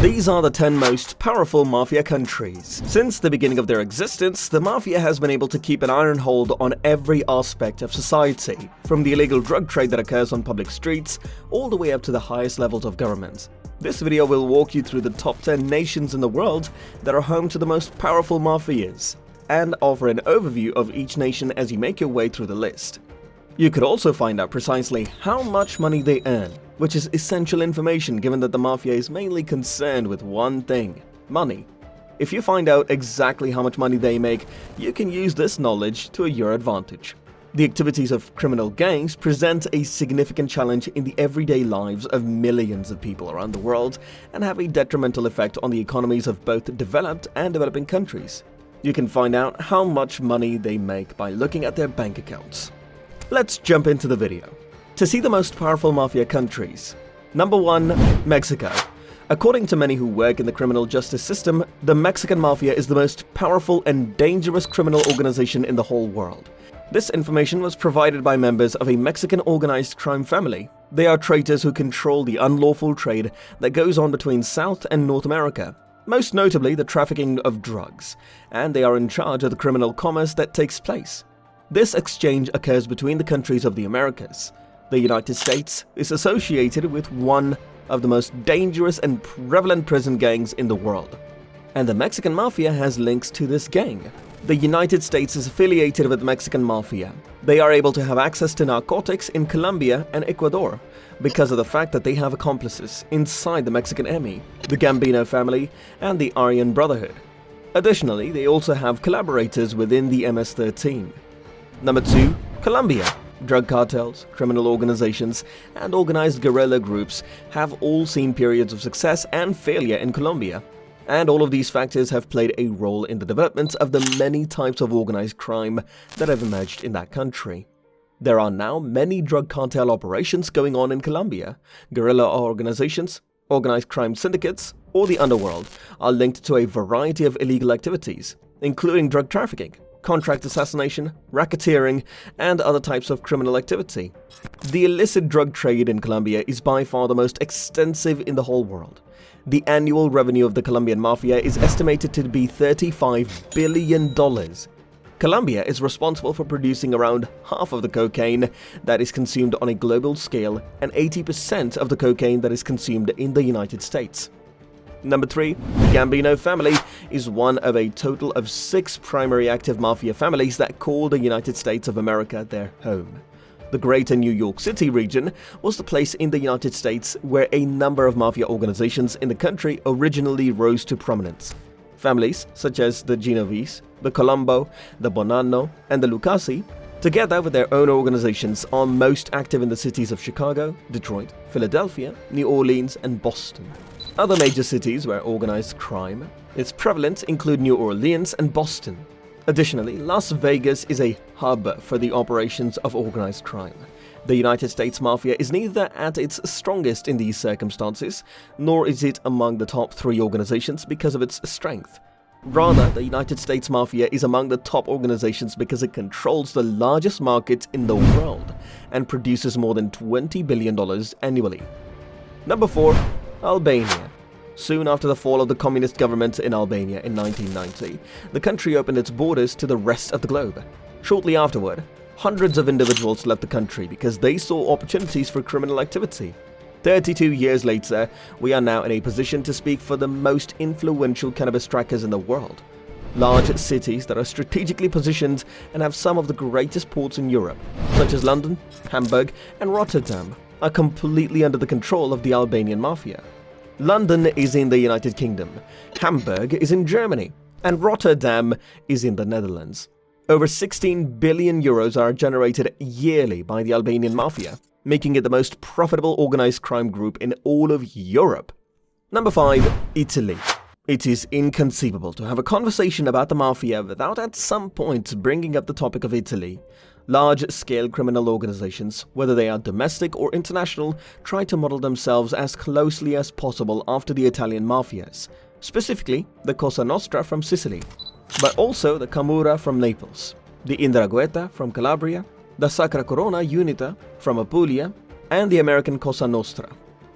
These are the 10 most powerful mafia countries. Since the beginning of their existence, the mafia has been able to keep an iron hold on every aspect of society, from the illegal drug trade that occurs on public streets, all the way up to the highest levels of government. This video will walk you through the top 10 nations in the world that are home to the most powerful mafias, and offer an overview of each nation as you make your way through the list. You could also find out precisely how much money they earn, which is essential information given that the mafia is mainly concerned with one thing: money. If you find out exactly how much money they make, you can use this knowledge to your advantage. The activities of criminal gangs present a significant challenge in the everyday lives of millions of people around the world and have a detrimental effect on the economies of both developed and developing countries. You can find out how much money they make by looking at their bank accounts. Let's jump into the video. To see the most powerful mafia countries. Number 1. Mexico. According to many who work in the criminal justice system, the Mexican mafia is the most powerful and dangerous criminal organization in the whole world. This information was provided by members of a Mexican organized crime family. They are traitors who control the unlawful trade that goes on between South and North America, most notably the trafficking of drugs, and they are in charge of the criminal commerce that takes place. This exchange occurs between the countries of the Americas. The United States is associated with one of the most dangerous and prevalent prison gangs in the world, and the Mexican mafia has links to this gang. The United States is affiliated with the Mexican mafia. They are able to have access to narcotics in Colombia and Ecuador because of the fact that they have accomplices inside the Mexican army, the Gambino family, and the Aryan Brotherhood. Additionally, they also have collaborators within the MS-13. Number 2. Colombia. Drug cartels, criminal organizations, and organized guerrilla groups have all seen periods of success and failure in Colombia, and all of these factors have played a role in the development of the many types of organized crime that have emerged in that country. There are now many drug cartel operations going on in Colombia. Guerrilla organizations, organized crime syndicates, or the underworld are linked to a variety of illegal activities, including drug trafficking, contract assassination, racketeering, and other types of criminal activity. The illicit drug trade in Colombia is by far the most extensive in the whole world. The annual revenue of the Colombian mafia is estimated to be $35 billion. Colombia is responsible for producing around half of the cocaine that is consumed on a global scale and 80% of the cocaine that is consumed in the United States. Number 3. The Gambino family is one of a total of 6 primary active mafia families that call the United States of America their home. The Greater New York City region was the place in the United States where a number of mafia organizations in the country originally rose to prominence. Families such as the Genovese, the Colombo, the Bonanno, and the Lucasi, together with their own organizations, are most active in the cities of Chicago, Detroit, Philadelphia, New Orleans, and Boston. Other major cities where organized crime is prevalent include New Orleans and Boston. Additionally, Las Vegas is a hub for the operations of organized crime. The United States Mafia is neither at its strongest in these circumstances, nor is it among the top 3 organizations because of its strength. Rather, the United States Mafia is among the top organizations because it controls the largest market in the world and produces more than $20 billion annually. Number 4. Albania. Soon after the fall of the communist government in Albania in 1990, the country opened its borders to the rest of the globe. Shortly afterward, hundreds of individuals left the country because they saw opportunities for criminal activity. 32 years later, we are now in a position to speak for the most influential cannabis trackers in the world. Large cities that are strategically positioned and have some of the greatest ports in Europe, such as London, Hamburg, and Rotterdam, are completely under the control of the Albanian mafia. London is in the United Kingdom, Hamburg is in Germany, and Rotterdam is in the Netherlands. Over 16 billion euros are generated yearly by the Albanian mafia, making it the most profitable organized crime group in all of Europe. Number 5. Italy. It is inconceivable to have a conversation about the mafia without at some point bringing up the topic of Italy. Large-scale criminal organizations, whether they are domestic or international, try to model themselves as closely as possible after the Italian mafias, specifically the Cosa Nostra from Sicily, but also the Camorra from Naples, the 'Ndrangheta from Calabria, the Sacra Corona Unita from Apulia, and the American Cosa Nostra.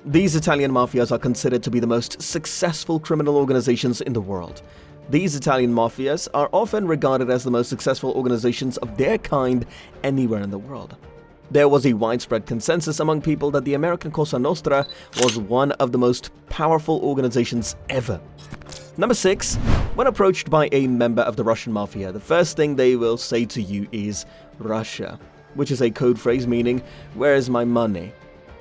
These Italian mafias are considered to be the most successful criminal organizations in the world. These Italian mafias are often regarded as the most successful organizations of their kind anywhere in the world. There was a widespread consensus among people that the American Cosa Nostra was one of the most powerful organizations ever. Number 6. When approached by a member of the Russian Mafia, the first thing they will say to you is Russia, which is a code phrase meaning, "Where is my money?"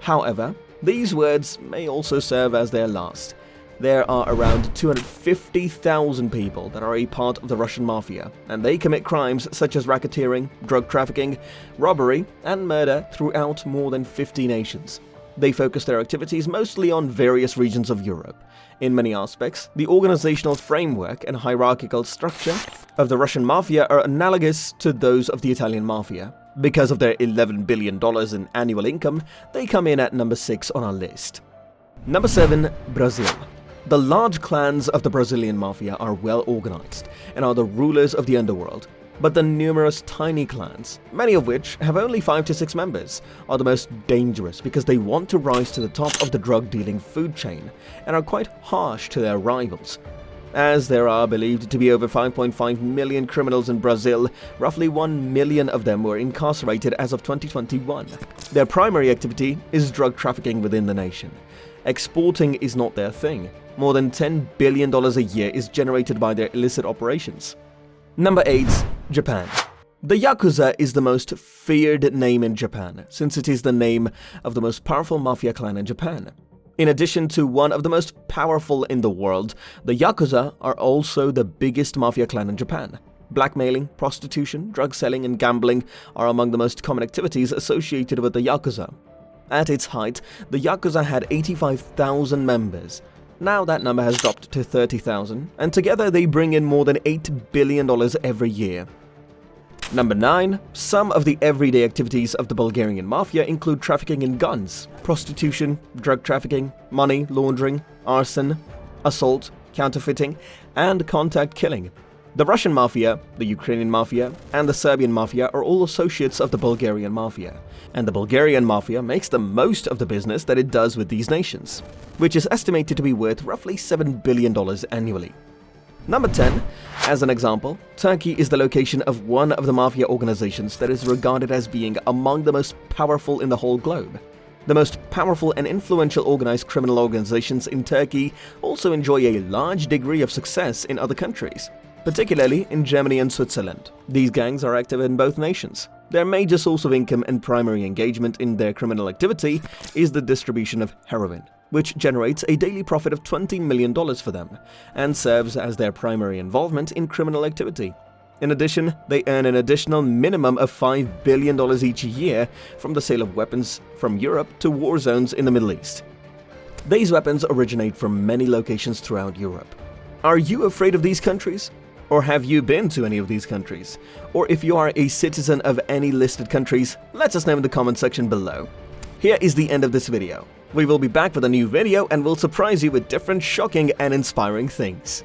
However, these words may also serve as their last. There are around 250,000 people that are a part of the Russian Mafia, and they commit crimes such as racketeering, drug trafficking, robbery, and murder throughout more than 50 nations. They focus their activities mostly on various regions of Europe. In many aspects, the organizational framework and hierarchical structure of the Russian Mafia are analogous to those of the Italian Mafia. Because of their $11 billion in annual income, they come in at number 6 on our list. Number 7. Brazil. The large clans of the Brazilian Mafia are well organized and are the rulers of the underworld. But the numerous tiny clans, many of which have only 5 to 6 members, are the most dangerous because they want to rise to the top of the drug-dealing food chain and are quite harsh to their rivals. As there are believed to be over 5.5 million criminals in Brazil, roughly 1 million of them were incarcerated as of 2021. Their primary activity is drug trafficking within the nation. Exporting is not their thing. More than $10 billion a year is generated by their illicit operations. Number 8. Japan. The Yakuza is the most feared name in Japan, since it is the name of the most powerful mafia clan in Japan. In addition to one of the most powerful in the world, the Yakuza are also the biggest mafia clan in Japan. Blackmailing, prostitution, drug selling, and gambling are among the most common activities associated with the Yakuza. At its height, the Yakuza had 85,000 members. Now that number has dropped to 30,000, and together they bring in more than $8 billion every year. Number 9. Some of the everyday activities of the Bulgarian Mafia include trafficking in guns, prostitution, drug trafficking, money laundering, arson, assault, counterfeiting, and contact killing. The Russian Mafia, the Ukrainian Mafia, and the Serbian Mafia are all associates of the Bulgarian Mafia, and the Bulgarian Mafia makes the most of the business that it does with these nations, which is estimated to be worth roughly $7 billion annually. Number 10. As an example, Turkey is the location of one of the mafia organizations that is regarded as being among the most powerful in the whole globe. The most powerful and influential organized criminal organizations in Turkey also enjoy a large degree of success in other countries, particularly in Germany and Switzerland. These gangs are active in both nations. Their major source of income and primary engagement in their criminal activity is the distribution of heroin, which generates a daily profit of $20 million for them and serves as their primary involvement in criminal activity. In addition, they earn an additional minimum of $5 billion each year from the sale of weapons from Europe to war zones in the Middle East. These weapons originate from many locations throughout Europe. Are you afraid of these countries? Or have you been to any of these countries? Or if you are a citizen of any listed countries, let us know in the comment section below. Here is the end of this video. We will be back with a new video and will surprise you with different shocking and inspiring things.